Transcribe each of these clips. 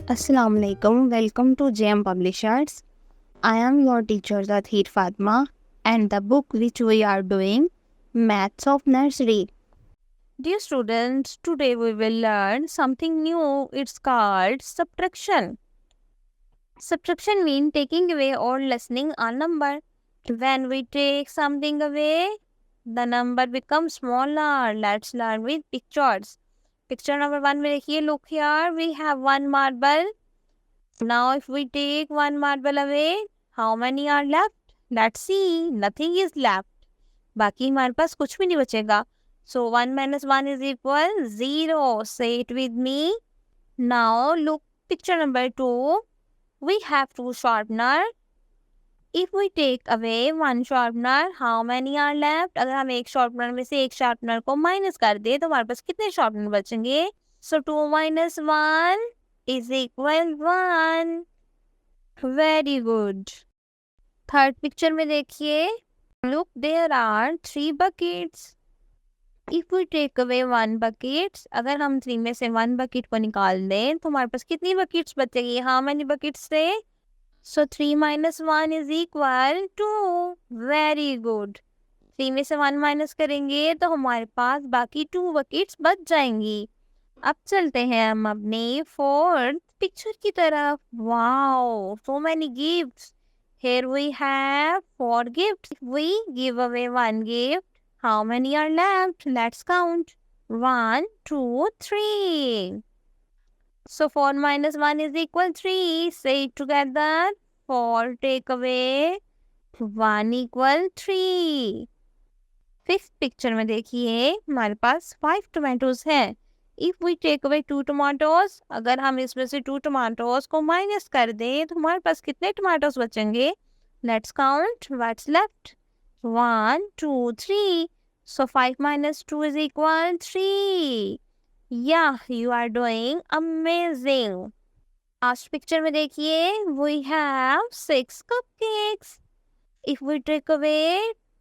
Assalamu alaikum. Welcome to JM Publishers. I am your teacher Zathir Fatma, and the book which we are doing, Maths of Nursery. Dear students, today we will learn something new. It's called subtraction. Subtraction means taking away or lessening a number. When we take something away, the number becomes smaller. Let's learn with pictures. Picture number 1 में देखिए, look here, we have one marble. Now if we take one marble away, how many are left? Let's see, nothing is left. बाकी हमारे पास कुछ भी नहीं बचेगा. So 1 minus 1 is equal 0. Say it with me. Now look picture number 2. We have two sharpener. If we take away one sharpener, how many are left? अगर हम एक sharpener में से एक sharpener को minus कर दे तो हमारे पास कितने sharpener बचेंगे? So 2 minus 1 is equal 1. Very good. Third picture में देखिए. Look, there are 3 buckets. If we take away one bucket, अगर हम 3 में से 1 bucket को निकाल दें तो हमारे पास कितनी buckets बचेगी? How many buckets थे? So 3 minus 1 is equal to. Very good. 3 में से 1 minus करेंगे तो हमारे पास बाकी 2 buckets बच जाएंगी. अब चलते हैं हम अपनी fourth picture की तरफ. Wow, so many gifts. Here we have 4 gifts. If we give away one gift, how many are left? Let's count. 1, 2, 3. So 4 minus 1 is equal 3. Say it together. 4 take away 1 equal 3. Fifth picture में देखिए हमारे पास 5 tomatoes हैं. If we take away 2 tomatoes, अगर हम इसमें से 2 tomatoes को minus कर दें तो हमारे पास कितने tomatoes बचेंगे? Let's count. What's left? 1, 2, 3. So 5 minus 2 is equal 3. Yeah, you are doing amazing. Last picture में देखिए, we have 6 cupcakes. If we take away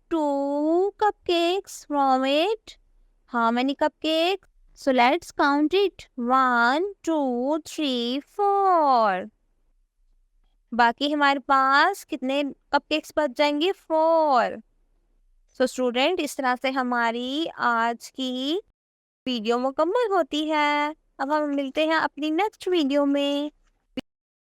2 cupcakes from it, how many cupcakes? So let's count it. 1, 2, 3, 4. बाकी हमारे पास कितने cupcakes बच जाएंगे? 4. So student, इस तरह से हमारी आज की वीडियो मुकम्मल होती है. अब हम मिलते हैं अपनी नेक्स्ट वीडियो में.